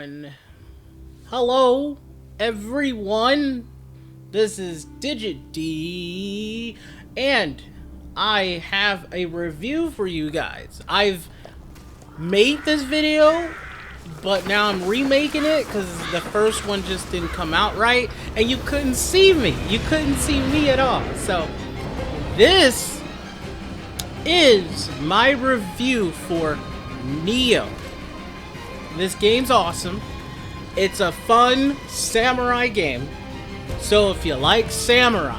And hello, everyone. This is Digit D, and I have a review for you guys. I've made this video, but now I'm remaking it because the first one just didn't come out right, and you couldn't see me. You couldn't see me at all. So this is my review for Nioh. This game's awesome. It's a fun samurai game. So if you like samurais,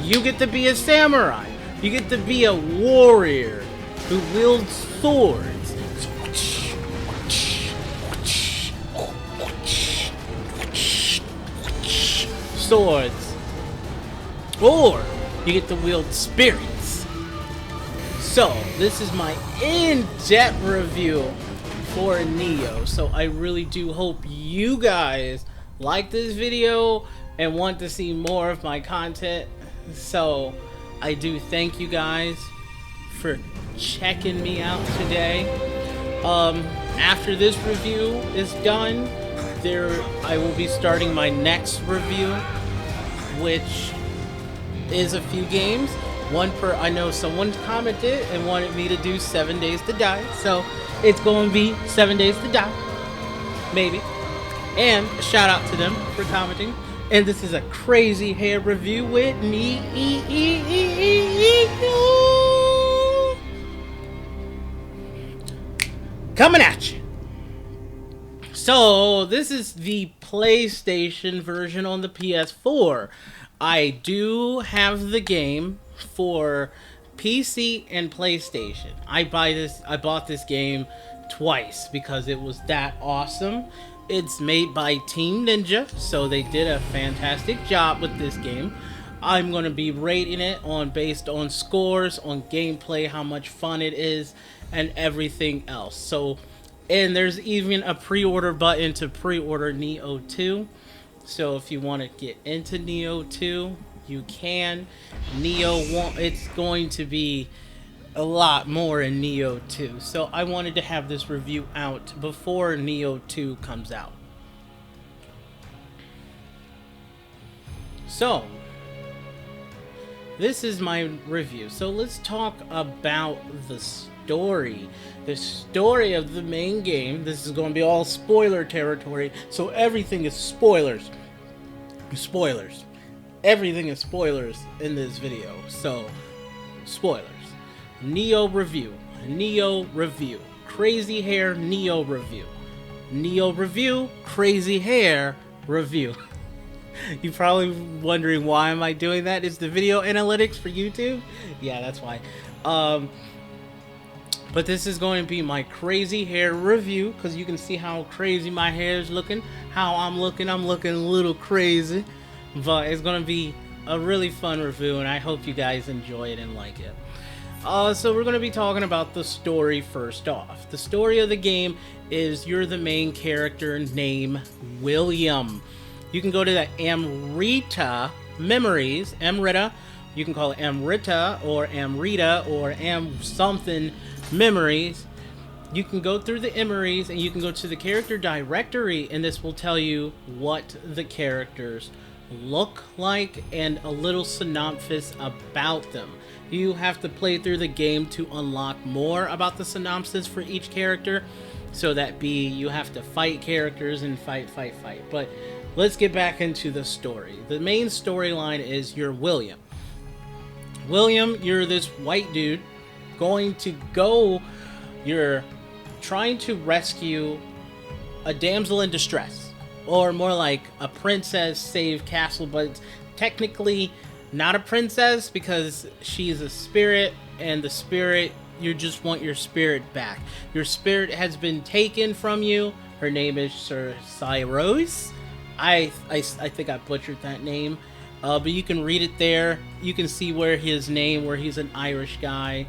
you get to be a samurai. You get to be a warrior who wields swords. Swords. Or you get to wield spirits. So this is my in-depth review for Nioh. So I really do hope you guys like this video and want to see more of my content. So I do thank you guys for checking me out today. After this review is done, I will be starting my next review, which is a few games. I know someone commented and wanted me to do 7 Days to Die, so it's going to be 7 Days to Die, maybe. And a shout out to them for commenting. And this is a crazy hair review with me. Coming at you. So this is the PlayStation version on the PS4. I do have the game for PC and PlayStation. I bought this game twice because it was that awesome. It's made by Team Ninja, so they did a fantastic job with this game. I'm going to be rating it based on scores, on gameplay, how much fun it is, and everything else. So, and there's even a pre-order button to pre-order Nioh 2. So if you want to get into Nioh 2, you can. It's going to be a lot more in Nioh 2. So I wanted to have this review out before Nioh 2 comes out. So this is my review. So let's talk about the story. The story of the main game. This is going to be all spoiler territory. So everything is spoilers. Spoilers. Everything is spoilers in this video. So spoilers. Nioh review. Nioh review. Crazy hair Nioh review. Nioh review. Crazy hair review. You're probably wondering why am I doing that? Is the video analytics for YouTube? Yeah, that's why. But this is going to be my crazy hair review because you can see how crazy my hair is looking. How I'm looking a little crazy. But it's going to be a really fun review and I hope you guys enjoy it and like it. So we're going to be talking about the story first off. The story of the game is you're the main character named William. You can go to the Amrita Memories, Amrita. You can call it Amrita or Amrita or something Memories. You can go through the memories and you can go to the character directory and this will tell you what the characters look like and a little synopsis about them. You have to play through the game to unlock more about the synopsis for each character. So that you have to fight characters and fight. But let's get back into the story. The main storyline is you're William. William, you're this white dude you're trying to rescue a damsel in distress. Or more like a princess saved castle, but it's technically not a princess because she's a spirit, and the spirit, you just want your spirit back. Your spirit has been taken from you. Her name is Sir Cyrus. I think I butchered that name. But you can read it there. You can see where he's an Irish guy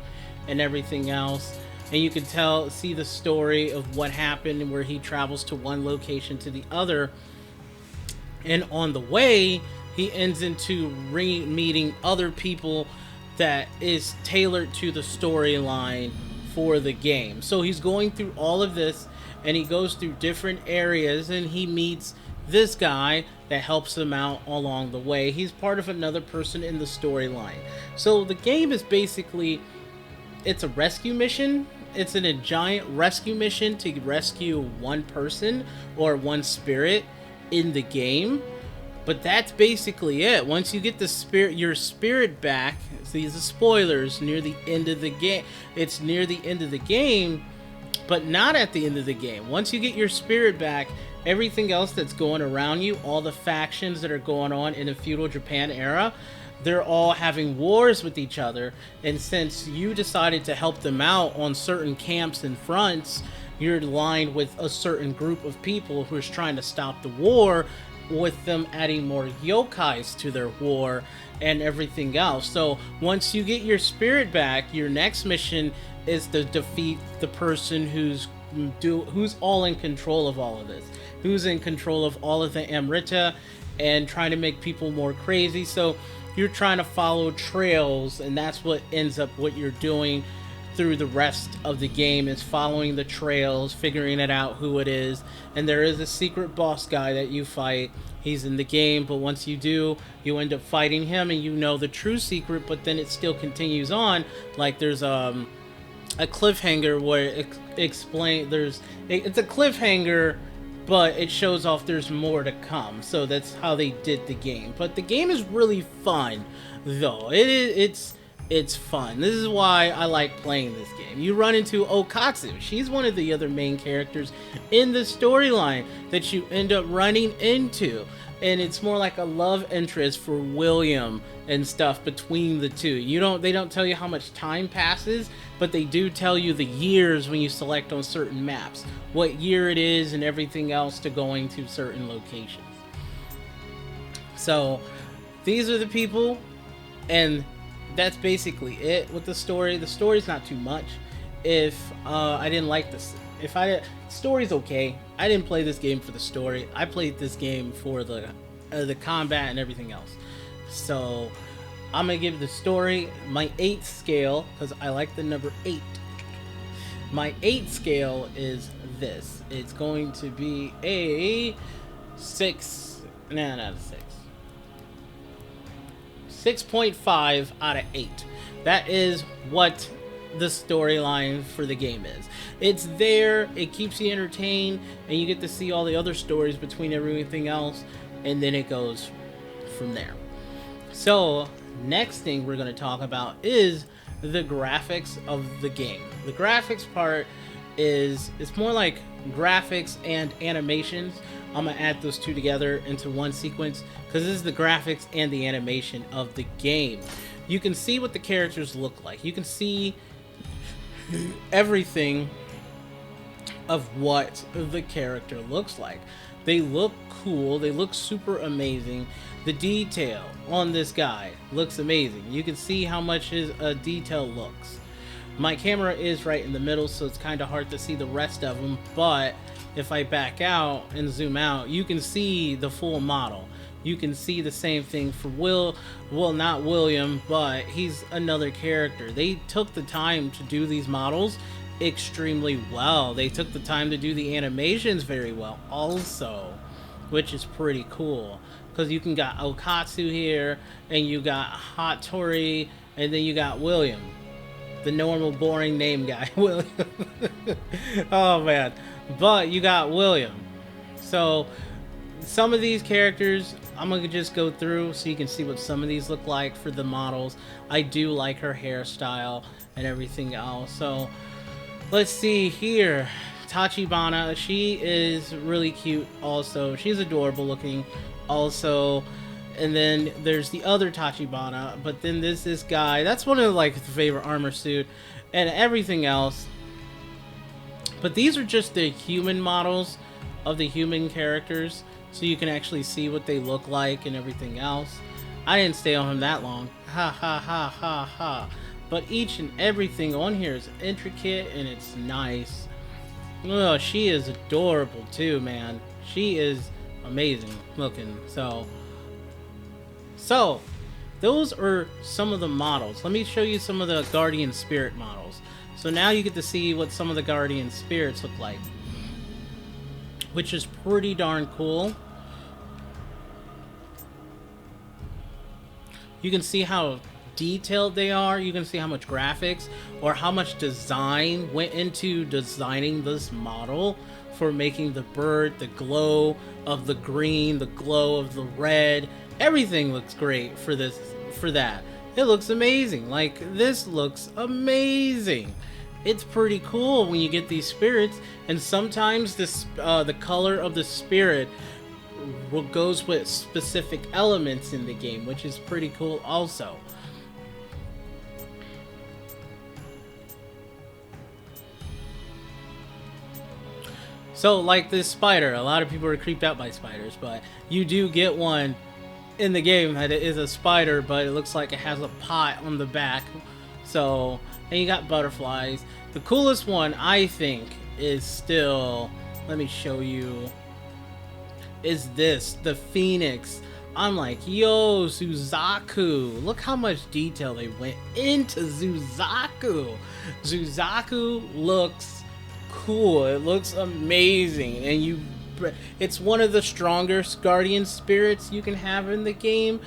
and everything else. And you can see the story of what happened and where he travels to one location to the other. And on the way, he ends into meeting other people that is tailored to the storyline for the game. So he's going through all of this and he goes through different areas, and he meets this guy that helps him out along the way. He's part of another person in the storyline. So the game is basically, it's a rescue mission. It's in a giant rescue mission to rescue one person or one spirit in the game. But that's basically it. Once you get your spirit back, so these are spoilers near the end of the game. It's near the end of the game, but not at the end of the game. Once you get your spirit back, everything else that's going around you, all the factions that are going on in the feudal Japan era, they're all having wars with each other. And since you decided to help them out on certain camps and fronts, you're aligned with a certain group of people who is trying to stop the war, with them adding more yokais to their war and everything else. So once you get your spirit back, your next mission is to defeat the person who's all in control of all of this, who's in control of all of the Amrita and trying to make people more crazy. So you're trying to follow trails, and that's what ends up what you're doing through the rest of the game, is following the trails, figuring it out who it is. And there is a secret boss guy that you fight. He's in the game, but once you do, you end up fighting him and you know the true secret, but then it still continues on. Like there's a cliffhanger where it's a cliffhanger, but it shows off there's more to come. So that's how they did the game. But the game is really fun, though. It's fun. This is why I like playing this game. You run into Okatsu. She's one of the other main characters in the storyline that you end up running into. And it's more like a love interest for William and stuff between the two. They don't tell you how much time passes, but they do tell you the years when you select on certain maps, what year it is and everything else to going to certain locations. So these are the people, and that's basically it with the story. The story's not too much. If I didn't like this, story's okay. I didn't play this game for the story. I played this game for the combat and everything else. So I'm gonna give the story my 8th scale, because I like the number 8. My 8th scale is this. It's going to be a 6. Nah, not a 6. 6.5 out of 8. That is what the storyline for the game is. It's there, it keeps you entertained, and you get to see all the other stories between everything else, and then it goes from there. So, next thing we're going to talk about is the graphics of the game. The graphics part it's more like graphics and animations. I'm gonna add those two together into one sequence because this is the graphics and the animation of the game. You can see what the characters look like. You can see everything of what the character looks like. They look cool. They look super amazing. The detail on this guy looks amazing. You can see how much his detail looks. My camera is right in the middle, so it's kind of hard to see the rest of them, but if I back out and zoom out, you can see the full model. You can see the same thing for not William, but he's another character. They took the time to do these models extremely well. They took the time to do the animations very well also, which is pretty cool. Because you can got Okatsu here, and you got Hattori, and then you got William. The normal boring name guy, William. Oh man. But you got William. So some of these characters I'm gonna just go through so you can see what some of these look like for the models. I do like her hairstyle and everything else. So let's see here. Tachibana, she is really cute also. She's adorable looking also. And then there's the other Tachibana, but then there's this guy. That's one of like the favorite armor suit and everything else. But these are just the human models of the human characters, so you can actually see what they look like and everything else. I didn't stay on him that long. Ha ha ha ha ha. But each and everything on here is intricate and it's nice. Oh, she is adorable too, man. She is amazing looking. So, those are some of the models. Let me show you some of the Guardian Spirit models. So now you get to see what some of the Guardian Spirits look like. which is pretty darn cool. You can see how detailed they are. You can see how much graphics or how much design went into designing this model for making the bird, the glow of the green, the glow of the red. Everything looks great for this, for that. It looks amazing. Like, this looks amazing. It's pretty cool when you get these spirits, and sometimes this the color of the spirit goes with specific elements in the game, which is pretty cool also. So, like this spider, a lot of people are creeped out by spiders, but you do get one in the game that it is a spider, but it looks like it has a pot on the back. So, and you got butterflies. The coolest one, I think, is still, let me show you, is this, the Phoenix. I'm like, yo, Suzaku. Look how much detail they went into Suzaku. Suzaku looks cool. It looks amazing. And it's one of the strongest guardian spirits you can have in the game.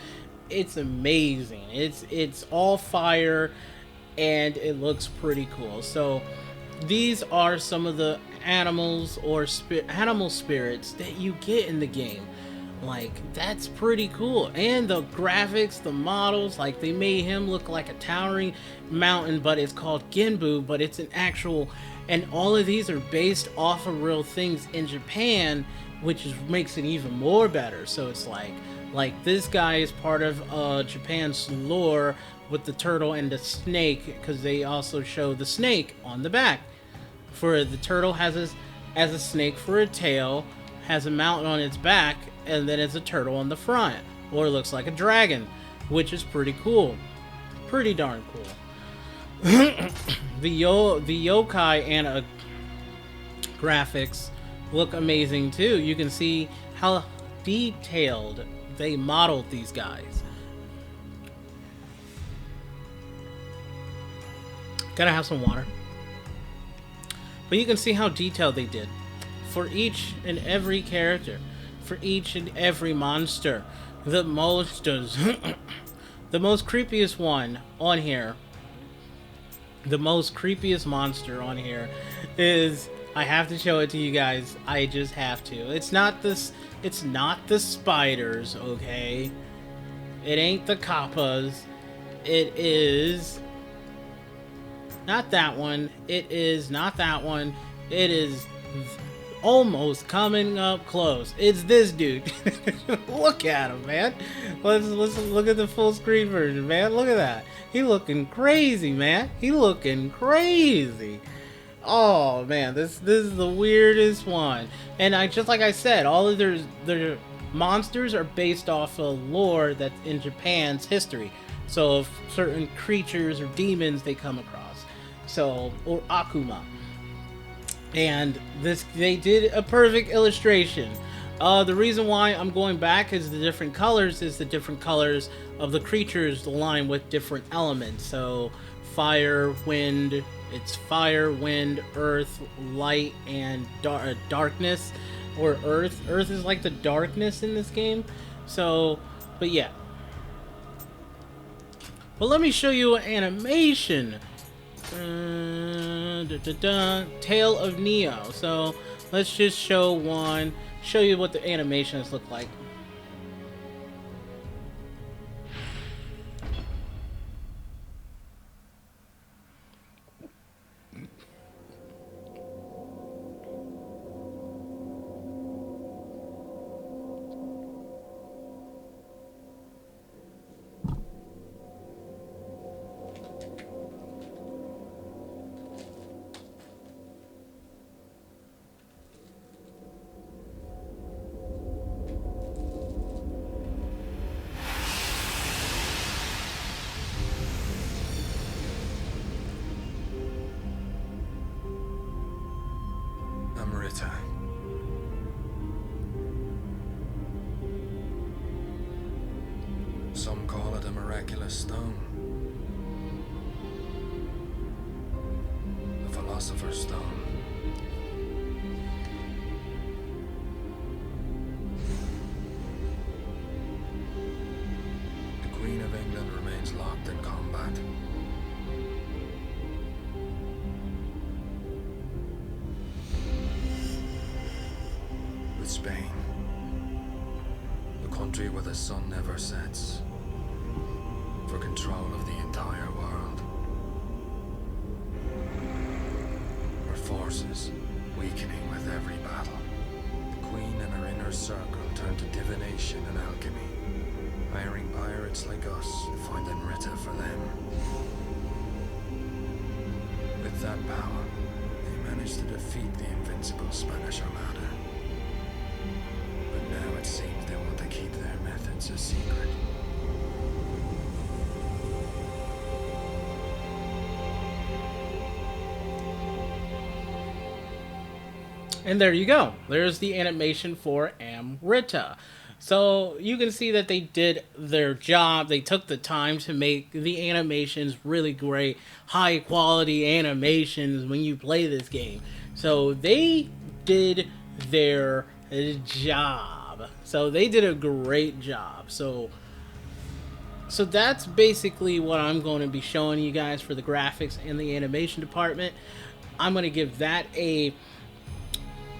It's amazing. It's all fire, and it looks pretty cool. So these are some of the animals or animal spirits that you get in the game. Like, that's pretty cool. And the graphics, the models, like, they made him look like a towering mountain, but it's called Genbu, but it's an actual, and all of these are based off of real things in Japan, which makes it even more better. So it's like this guy is part of Japan's lore with the turtle and the snake, because they also show the snake on the back. For the turtle has a snake for a tail, has a mountain on its back, and then it's a turtle on the front, or it looks like a dragon, which is pretty cool, pretty darn cool. The yokai and graphics look amazing too. You can see how detailed they modeled these guys. Gotta have some water. But you can see how detailed they did for each and every character, for each and every monster. The monsters, the most creepiest one on here, the most creepiest monster on here is, I have to show it to you guys. I just have to. It's not the spiders, okay? It ain't the kappas. It is not that one. It is not that one. It is almost coming up close. It's this dude. Look at him, man. Let's look at the full screen version, man. Look at that. He looking crazy, man. He looking crazy. Oh man, this is the weirdest one. And just like I said, all of their monsters are based off of lore that's in Japan's history. So of certain creatures or demons they come across. So, or Akuma. And they did a perfect illustration. The reason why I'm going back is the different colors of the creatures align with different elements. So fire, wind, it's fire, wind, earth, light, and darkness, or earth. Earth is like the darkness in this game. So, but yeah. But let me show you an animation. Tale of Nioh. So let's just show you what the animations look like. Some call it a miraculous stone. The Philosopher's Stone. bad. With Spain, the country where the sun never sets, for control of the entire world. Her forces weakening with every battle. The Queen and her inner circle turned to divination and alchemy, hiring pirates like us to find Enrita for them. With that power, they managed to defeat the invincible Spanish Armada. But now it seems they want to keep their methods a secret. And there you go. There's the animation for Amrita. So you can see that they did their job. They took the time to make the animations really great, high quality animations when you play this game. So they did their job. So they did a great job. So that's basically what I'm going to be showing you guys for the graphics and the animation department. I'm going to give that a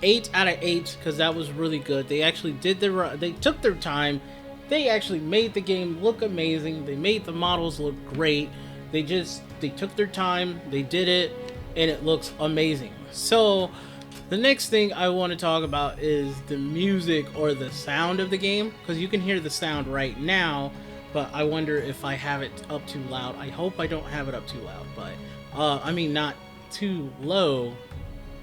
8 out of 8 because that was really good. They actually they took their time. They actually made the game look amazing. They made the models look great. They took their time. They did it, and it looks amazing. So the next thing I want to talk about is the music or the sound of the game, because you can hear the sound right now, but I wonder if I have it up too loud. I hope I don't have it up too loud, but I mean not too low.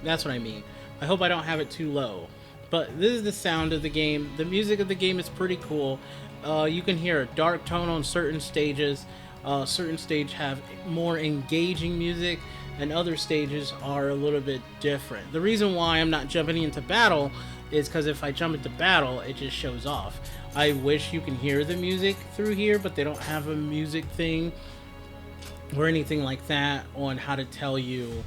That's what I mean. I hope I don't have it too low. But this is the sound of the game. The music of the game is pretty cool. You can hear a dark tone on certain stages. Certain stages have more engaging music, and other stages are a little bit different. The reason why I'm not jumping into battle is because if I jump into battle, it just shows off. I wish you can hear the music through here, but they don't have a music thing or anything like that on how to tell you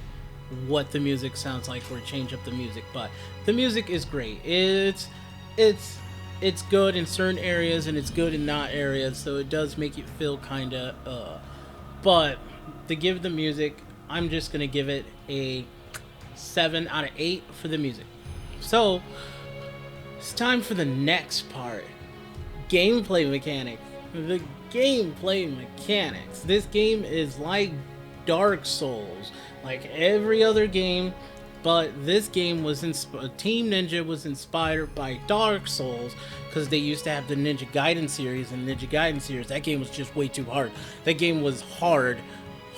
what the music sounds like or change up the music. But the music is great. It's good in certain areas and it's good in not areas, so it does make you feel kind of but to give the music, I'm just gonna give it a 7 out of 8 for the music. So it's time for the next part. Gameplay mechanics. The gameplay mechanics. This game is like Dark Souls, like every other game, but this game was Team Ninja was inspired by Dark Souls because they used to have the Ninja Gaiden series, and Ninja Gaiden series, that game was just way too hard. That game was hard.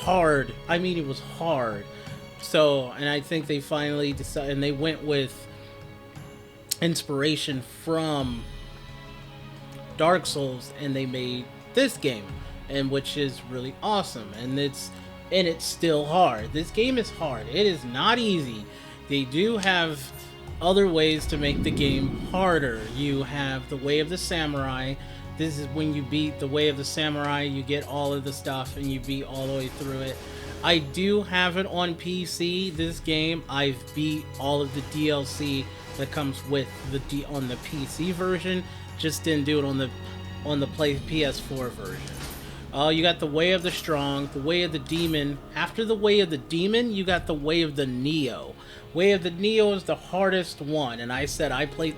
I mean, it was hard. So, and I think they finally decided, and they went with inspiration from Dark Souls, and they made this game, and which is really awesome. And it's still hard. This game is hard. It is not easy. They do have other ways to make the game harder. You have the Way of the Samurai. This is when you beat the Way of the Samurai, you get all of the stuff and you beat all the way through it. I do have it on PC, this game. I've beat all of the DLC that comes with on the PC version. Just didn't do it on the PS4 version. You got the Way of the Strong, the Way of the Demon. After the Way of the Demon, you got the Way of the Nioh. Way of the Nioh is the hardest one, and I said I played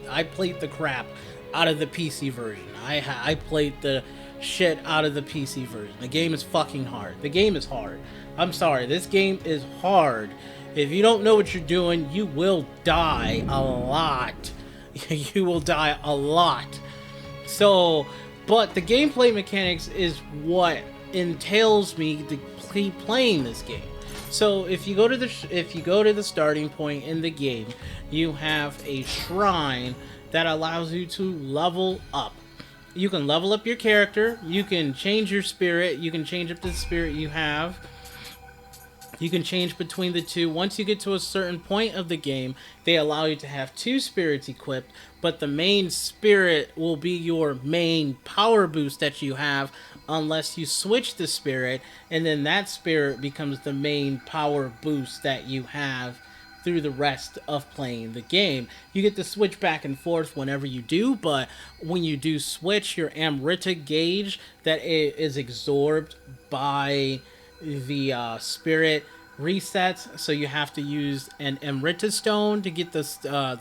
the crap out of the PC version. I played the shit out of the PC version. The game is fucking hard. The game is hard. I'm sorry, this game is hard. If you don't know what you're doing, you will die a lot. You will die a lot. So, but the gameplay mechanics is what entails me to playing this game. So if you go to the starting point in the game, you have a shrine that allows you to level up. You can level up your character, you can change your spirit, you can change up the spirit you have. You can change between the two. Once you get to a certain point of the game, they allow you to have 2 spirits equipped, but the main spirit will be your main power boost that you have unless you switch the spirit, and then that spirit becomes the main power boost that you have through the rest of playing the game. You get to switch back and forth whenever you do, but when you do switch, your Amrita gauge that is absorbed by the spirit resets, so you have to use an Amrita stone to get the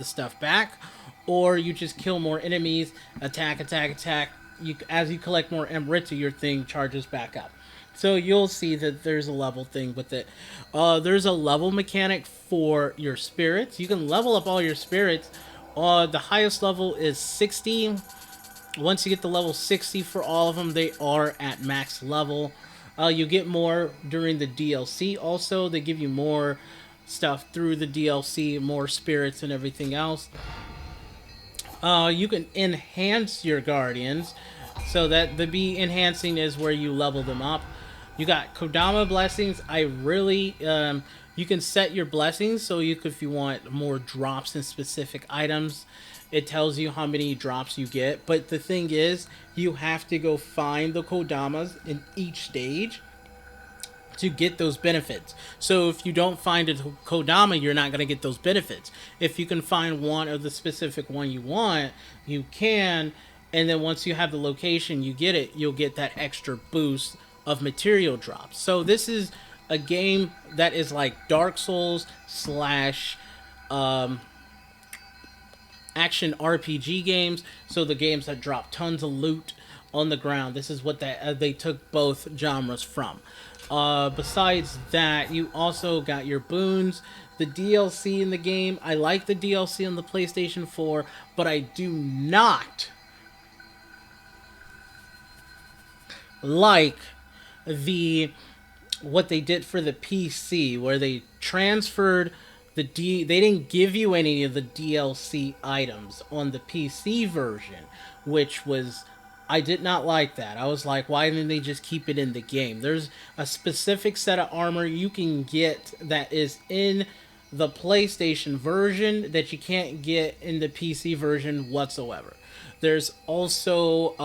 stuff back, or you just kill more enemies, attack, attack, attack. As you collect more Amrita, your thing charges back up. So you'll see that there's a level thing with it. There's a level mechanic for your spirits. You can level up all your spirits. The highest level is 60. Once you get to level 60 for all of them, they are at max level. You get more during the DLC also. They give you more stuff through the DLC, more spirits and everything else. You can enhance your guardians. So that the B enhancing is where you level them up. You got Kodama blessings. I really, you can set your blessings so if you want more drops in specific items, it tells you how many drops you get. But the thing is, you have to go find the Kodamas in each stage to get those benefits. So if you don't find a Kodama, you're not going to get those benefits. If you can find one of the specific one you want, you can. And then once you have the location, you get it, you'll get that extra boost of material drops. So this is a game that is like Dark Souls slash action RPG games. So the games that drop tons of loot on the ground. This is what they took both genres from. Besides that, you also got your boons, the DLC in the game. I like the DLC on the PlayStation 4, but I do not like what they did for the PC, where they transferred they didn't give you any of the DLC items on the PC version, which was, I did not like that. I was like, why didn't they just keep it in the game? There's a specific set of armor you can get that is in the PlayStation version that you can't get in the PC version whatsoever. There's also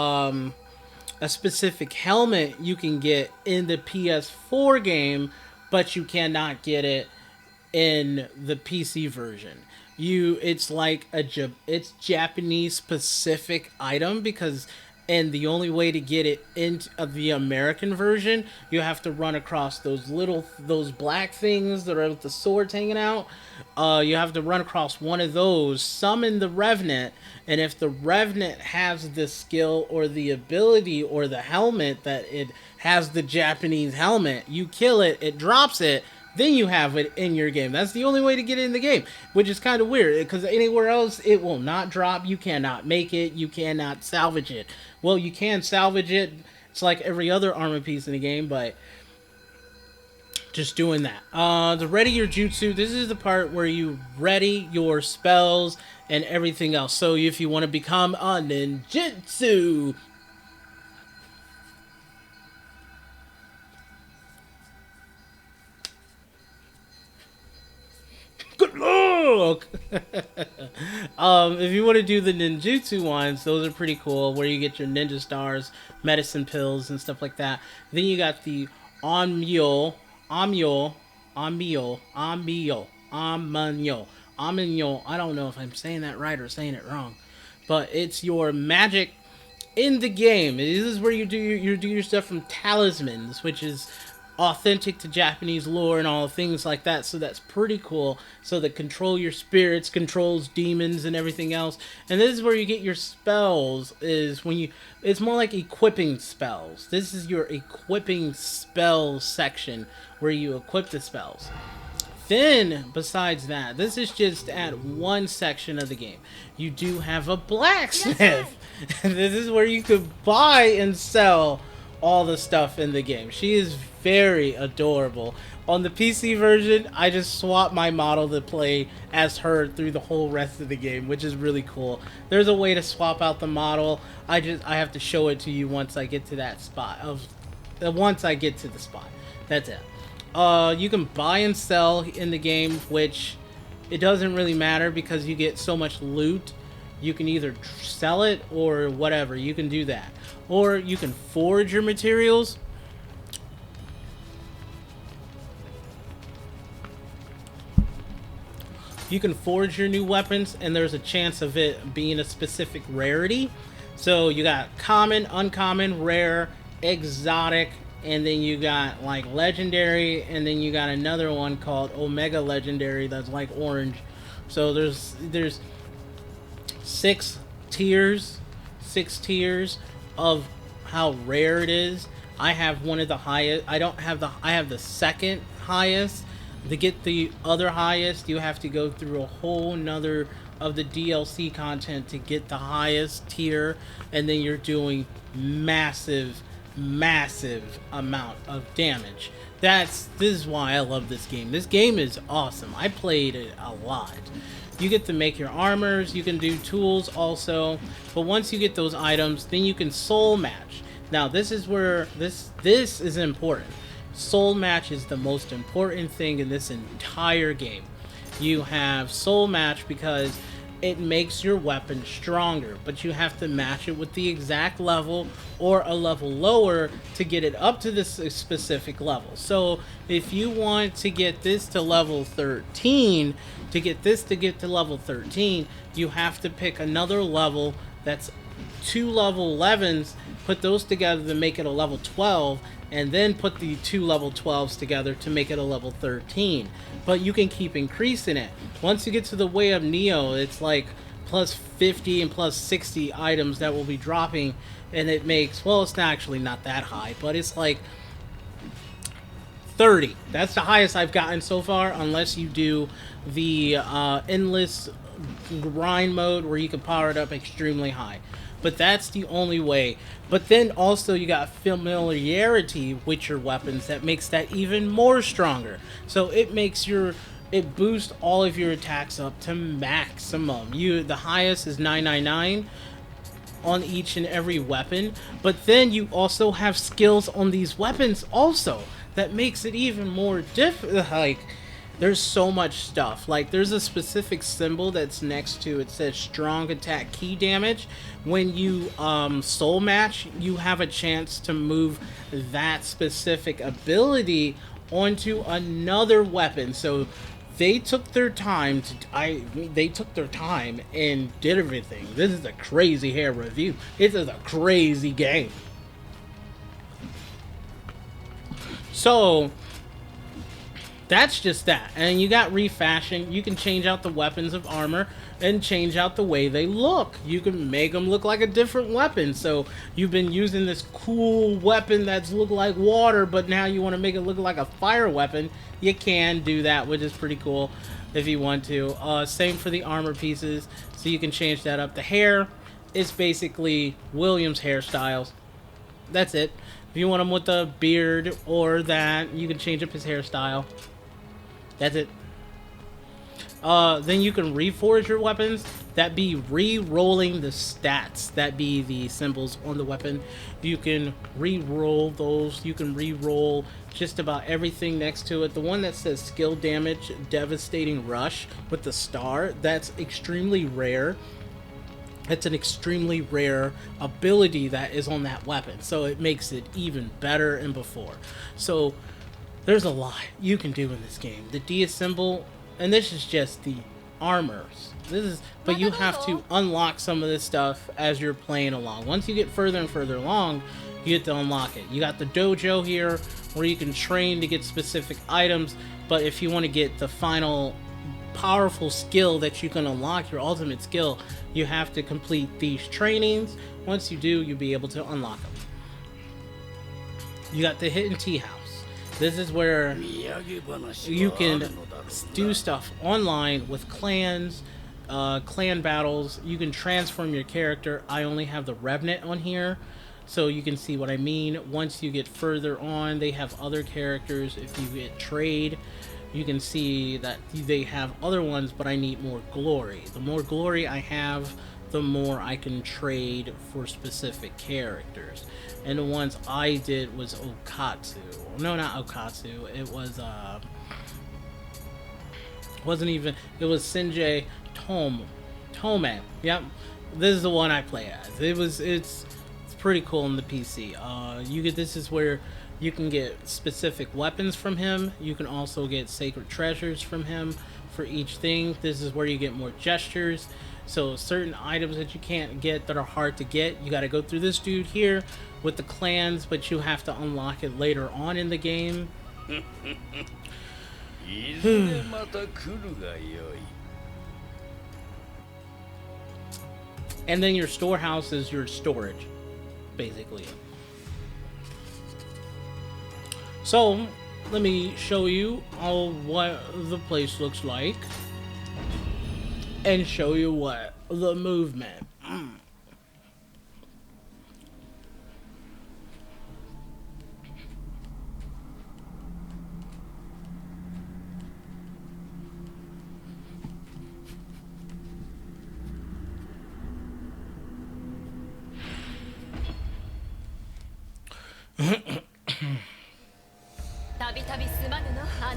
a specific helmet you can get in the PS4 game, but you cannot get it in the PC version. It's like it's Japanese specific item, and the only way to get it into the American version, you have to run across those black things that are with the swords hanging out. You have to run across one of those, summon the Revenant, and if the Revenant has the skill or the ability or the helmet that it has, the Japanese helmet, you kill it, it drops it, then you have it in your game. That's the only way to get it in the game, which is kind of weird, because anywhere else it will not drop. You cannot make it. You cannot salvage it. Well, you can salvage it. It's like every other armor piece in the game, but just doing that. The ready your jutsu. This is the part where you ready your spells and everything else. So if you want to become a ninjutsu, good luck! If you want to do the ninjutsu ones, those are pretty cool, where you get your ninja stars, medicine pills, and stuff like that. Then you got the Amyo. I don't know if I'm saying that right or saying it wrong, but it's your magic in the game. This is where you do your stuff from talismans, which is authentic to Japanese lore and all things like that, so that's pretty cool. So that control your spirits, controls demons and everything else. And this is where you get your spells, is when it's more like equipping spells. This is your equipping spells section where you equip the spells. Then, besides that, this is just at one section of the game. You do have a blacksmith. Yes, this is where you could buy and sell all the stuff in the game. She is very adorable. On the PC version, I just swapped my model to play as her through the whole rest of the game, which is really cool. There's a way to swap out the model. I have to show it to you once I get to that spot. Once I get to the spot. That's it. You can buy and sell in the game, which it doesn't really matter because you get so much loot. You can either sell it or whatever. You can do that. Or you can forge your materials. you can forge your new weapons, and there's a chance of it being a specific rarity. So you got common, uncommon, rare, exotic, and then you got like legendary, and then you got another one called Omega Legendary that's like orange. So there's six tiers, six tiers of how rare it is. I have one of the highest. I have the second highest. To get the other highest, you have to go through a whole nother of the DLC content to get the highest tier, and then you're doing massive, massive amount of damage. This is why I love this game. This game is awesome. I played it a lot. You get to make your armors, you can do tools also, but once you get those items, then you can soul match. Now this is where this is important. Soul match is the most important thing in this entire game. You have soul match because it makes your weapon stronger, but you have to match it with the exact level or a level lower to get it up to this specific level. So if you want to get this to level 13, to get to level 13, you have to pick another level that's 2 level 11s, put those together to make it a level 12, and then put the 2 level 12s together to make it a level 13. But you can keep increasing it. Once you get to the way of Nioh, it's like plus 50 and plus 60 items that will be dropping, and it makes, well, it's actually not that high, but it's like 30. That's the highest I've gotten so far, unless you do the endless grind mode where you can power it up extremely high. But that's the only way. But then also you got familiarity with your weapons that makes that even more stronger. So it boosts all of your attacks up to maximum. The highest is 999 on each and every weapon, but then you also have skills on these weapons also that makes it even more like there's so much stuff. Like there's a specific symbol that's next to it, says strong attack key damage. When you soul match, you have a chance to move that specific ability onto another weapon. So they took their time and did everything. This is a crazy hair review. This is a crazy game. So that's just that. And you got refashion. You can change out the weapons of armor and change out the way they look. You can make them look like a different weapon. So you've been using this cool weapon that's look like water, but now you want to make it look like a fire weapon. You can do that, which is pretty cool if you want to. Same for the armor pieces. So you can change that up. The hair is basically William's hairstyles. That's it. If you want him with a beard or that, you can change up his hairstyle. That's it. Then you can reforge your weapons. That be re-rolling the stats. That be the symbols on the weapon. You can re-roll those. You can re-roll just about everything next to it. The one that says skill damage, devastating rush with the star, that's extremely rare. It's an extremely rare ability that is on that weapon. So it makes it even better than before. So there's a lot you can do in this game. The deassemble, and this is just the armors. But you have to unlock some of this stuff as you're playing along. Once you get further and further along, you get to unlock it. You got the dojo here where you can train to get specific items, but if you want to get the final powerful skill that you can unlock, your ultimate skill, you have to complete these trainings. Once you do, you'll be able to unlock them. You got the hidden tea house. This is where you can do stuff online with clans, clan battles. You can transform your character. I only have the Revenant on here, so you can see what I mean. Once you get further on, they have other characters. If you get trade, you can see that they have other ones, but I need more glory. The more glory I have, the more I can trade for specific characters. And the ones I did was Okatsu. No, not Okatsu. It was it was Senjei Tome. Yep. This is the one I play as. It's pretty cool on the PC. This is where you can get specific weapons from him. You can also get sacred treasures from him, for each thing. This is where you get more gestures. So certain items that you can't get that are hard to get, you got to go through this dude here with the clans, but you have to unlock it later on in the game. And then your storehouse is your storage, basically. So, let me show you all what the place looks like. And show you what the movement.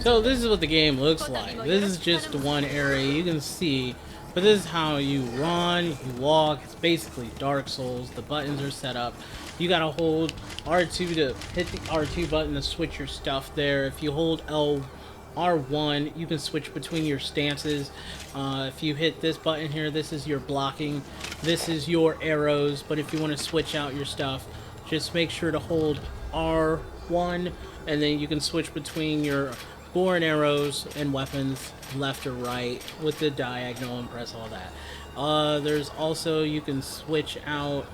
So this is what the game looks like. This is just one area you can see, but this is how you run, you walk. It's basically Dark Souls. The buttons are set up. You gotta hold R2 to hit the R2 button to switch your stuff there. If you hold R1, you can switch between your stances. If you hit this button here, this is your blocking. This is your arrows, but if you want to switch out your stuff, just make sure to hold R1, and then you can switch between your bow and arrows and weapons left or right with the diagonal and press all that. There's also, you can switch out,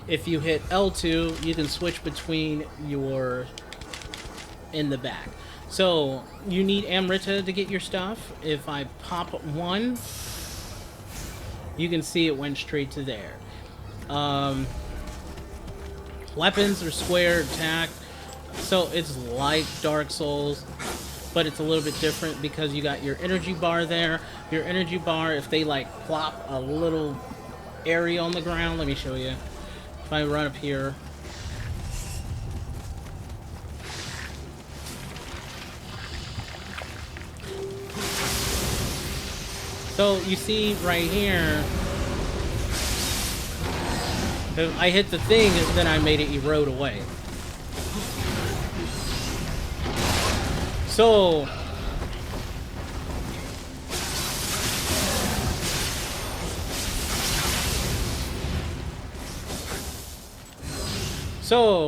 if you hit L2, you can switch between your in the back. So you need Amrita to get your stuff. If I pop one, you can see it went straight to there. Weapons are square attack, so it's like Dark Souls, but it's a little bit different because you got your energy bar there. Your energy bar, if they like plop a little area on the ground, let me show you. If I run up here, so you see right here, if I hit the thing, then I made it erode away. So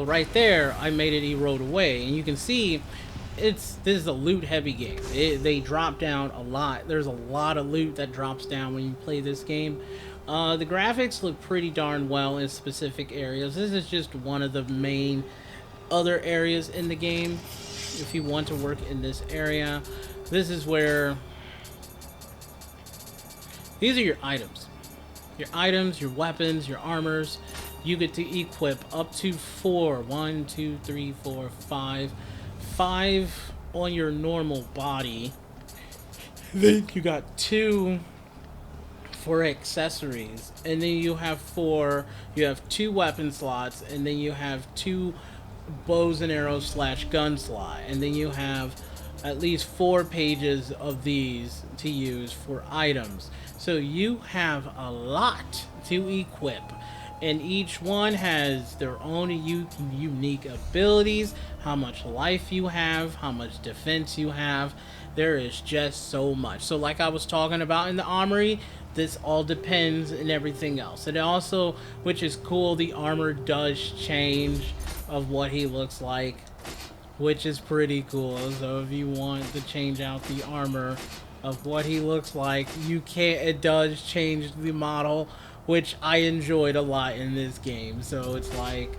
right there, I made it erode away, and you can see this is a loot heavy game. They drop down a lot. There's a lot of loot that drops down when you play this game. The graphics look pretty darn well in specific areas. This is just one of the main other areas in the game. If you want to work in this area, this is where these are your items. Your items, your weapons, your armors. You get to equip up to 4. 1, 2, 3, 4, 5. 5 on your normal body. I think you got 2 for accessories, and then you have 4. You have 2 weapon slots, and then you have 2 bows and arrows / gun slot, and then you have at least 4 pages of these to use for items. So you have a lot to equip, and each one has their own unique abilities, how much life you have, how much defense you have. There is just so much. So like I was talking about in the armory, this all depends and everything else. And also, which is cool, the armor does change of what he looks like, which is pretty cool. So if you want to change out the armor of what he looks like, you can. It does change the model, which I enjoyed a lot in this game. So it's like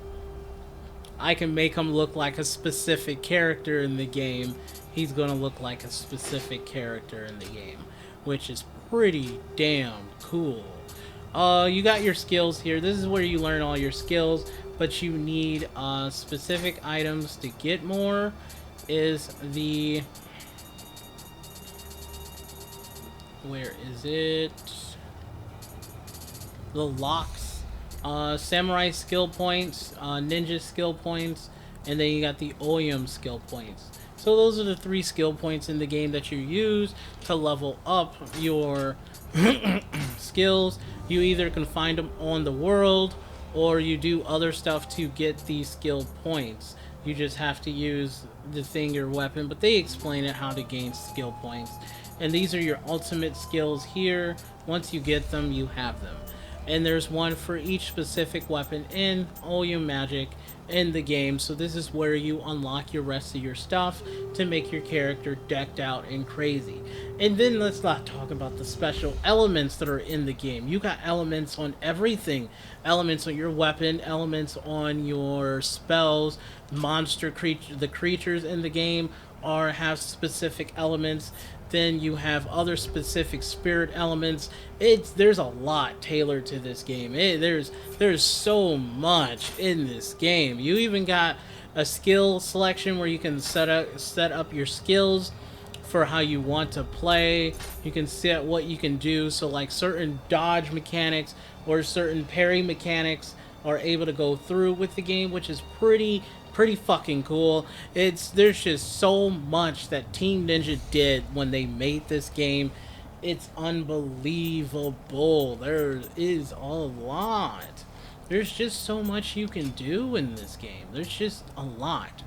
I can make him look like a specific character in the game. He's gonna look like a specific character in the game, which is pretty damn cool. You got your skills here. This is where you learn all your skills, but you need specific items to get more. Is the, where is it? The locks, samurai skill points, ninja skill points, and then you got the Oyam skill points. So those are the 3 skill points in the game that you use to level up your skills. You either can find them on the world, or you do other stuff to get these skill points. You just have to use the thing, your weapon, but they explain it how to gain skill points And these are your ultimate skills here. Once you get them, you have them. And there's one for each specific weapon in all your magic in the game. So this is where you unlock your rest of your stuff to make your character decked out and crazy. And then let's not talk about the special elements that are in the game. You got elements on everything. Elements on your weapon, elements on your spells, the creatures in the game are have specific elements. Then you have other specific spirit elements. There's a lot tailored to this game. There's so much in this game. You even got a skill selection where you can set up your skills for how you want to play. You can set what you can do. So like certain dodge mechanics or certain parry mechanics are able to go through with the game, which is pretty fucking cool. There's just so much that Team Ninja did when they made this game. It's unbelievable. There is a lot. There's just so much you can do in this game. There's just a lot.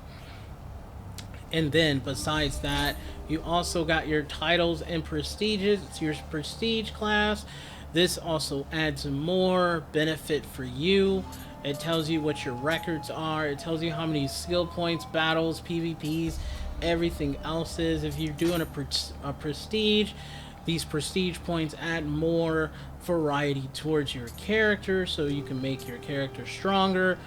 And then besides that, you also got your titles and prestiges. It's your prestige class. This also adds more benefit for you. It tells you what your records are. It tells you how many skill points, battles, PvPs, everything else is. If you're doing a prestige, these prestige points add more variety towards your character, so you can make your character stronger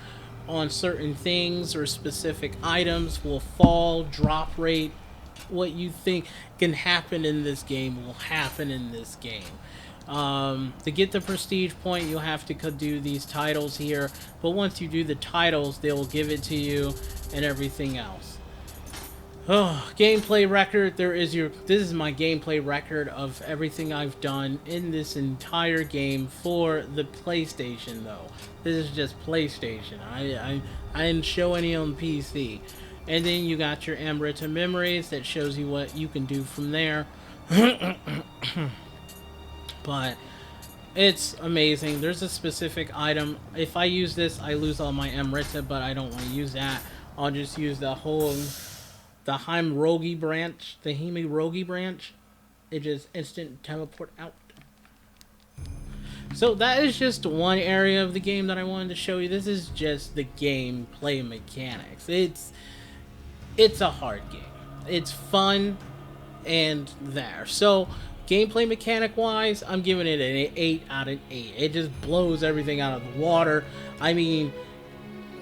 on certain things, or specific items will fall, drop rate. What you think can happen in this game will happen in this game. To get the prestige point, you'll have to do these titles here, but once you do the titles, they will give it to you and everything else. Oh, gameplay record. This is my gameplay record of everything I've done in this entire game for the PlayStation, though. This is just PlayStation. I didn't show any on PC. And then you got your Amrita memories that shows you what you can do from there. But it's amazing. There's a specific item. If I use this, I lose all my Amrita, but I don't want to use that. I'll just use the Himirogi branch. The Himirogi branch. It just instant teleport out. So that is just one area of the game that I wanted to show you. This is just the gameplay mechanics. It's a hard game. It's fun and there. So gameplay mechanic wise, I'm giving it an 8 out of 8. It just blows everything out of the water. I mean,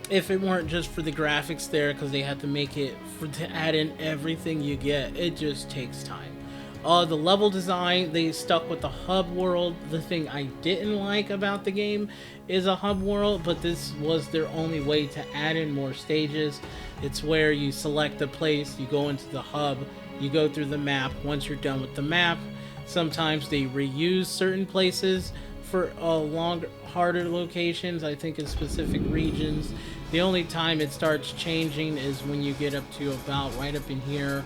if it weren't just for the graphics there, because they had to make it to add in everything you get, it just takes time. The level design, they stuck with the hub world. The thing I didn't like about the game is a hub world, but this was their only way to add in more stages. It's where you select the place, you go into the hub, you go through the map. Once you're done with the map, sometimes they reuse certain places for longer, harder locations, I think in specific regions. The only time it starts changing is when you get up to about right up in here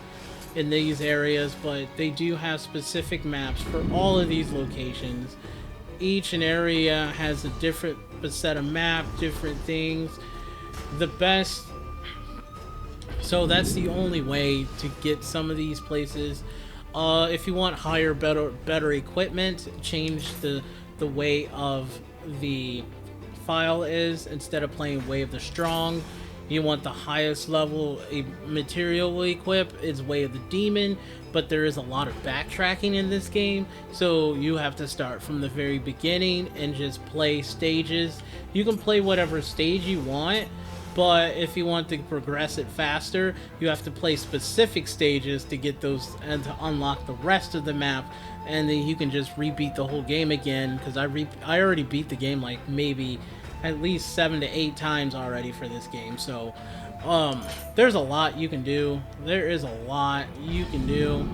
in these areas, but they do have specific maps for all of these locations. Each an area has a different set of map, different things. So that's the only way to get some of these places. If you want higher, better equipment, change the way of the file is. Instead of playing Way of the Strong, you want the highest level material equip is Way of the Demon, but there is a lot of backtracking in this game, so you have to start from the very beginning and just play stages. You can play whatever stage you want, but if you want to progress it faster, you have to play specific stages to get those and to unlock the rest of the map, and then you can just rebeat the whole game again, because I already beat the game like maybe at least 7 to 8 times already for this game. So there's a lot you can do. There is a lot you can do.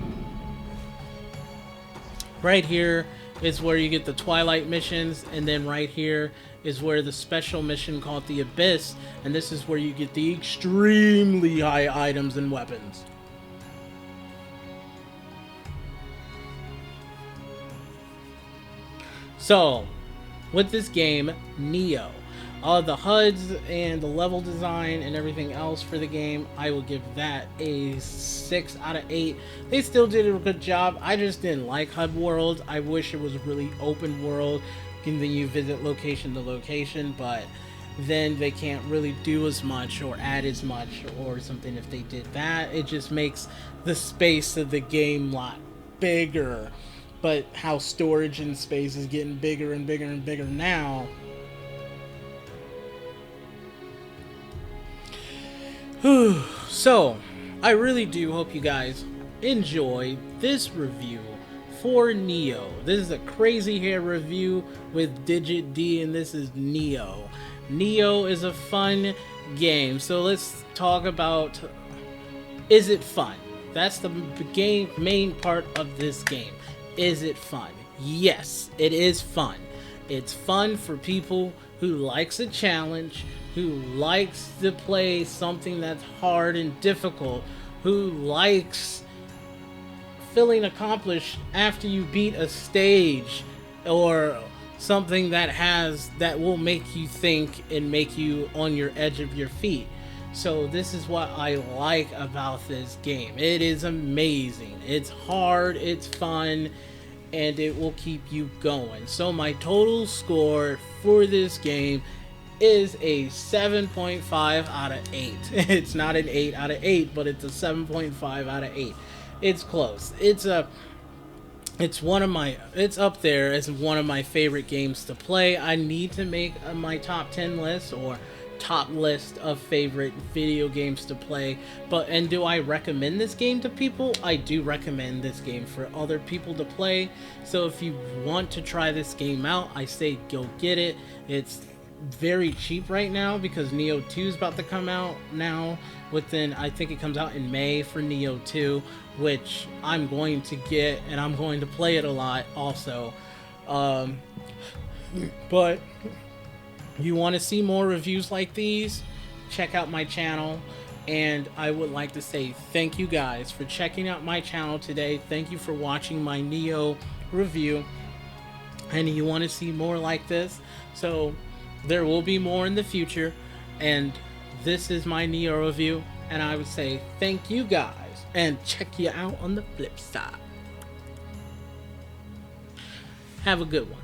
Right here is where you get the Twilight missions, and then right here is where the special mission called the Abyss, and this is where you get the extremely high items and weapons. So with this game, Nioh. The HUDs and the level design and everything else for the game, I will give that a 6 out of 8. They still did a good job. I just didn't like HUD world. I wish it was really open world, and then you visit location to location, but then they can't really do as much or add as much or something. If they did that, it just makes the space of the game a lot bigger. But how storage and space is getting bigger and bigger and bigger now. So, I really do hope you guys enjoy this review for Nioh. This is a crazy hair review with Digit D, and this is Nioh. Nioh is a fun game, so let's talk about, is it fun? That's the main part of this game. Is it fun? Yes, it is fun. It's fun for people who likes a challenge, who likes to play something that's hard and difficult, who likes feeling accomplished after you beat a stage, or something that will make you think and make you on your edge of your feet. So this is what I like about this game. It is amazing. It's hard, it's fun, and it will keep you going. So my total score for this game is a 7.5 out of 8. It's not an 8 out of 8, but it's a 7.5 out of 8. It's close. It's up there as one of my favorite games to play. I need to make my top 10 list, or top list of favorite video games to play. And do I recommend this game to people? I do recommend this game for other people to play. So if you want to try this game out, I say go get it. It's very cheap right now because Nioh 2 is about to come out now. I think it comes out in May for Nioh 2, which I'm going to get, and I'm going to play it a lot also. But you want to see more reviews like these, check out my channel. And I would like to say thank you guys for checking out my channel today. Thank you for watching my Nioh review. And you want to see more like this, so there will be more in the future. And this is my Nioh review, and I would say thank you guys, and check you out on the flip side. Have a good one.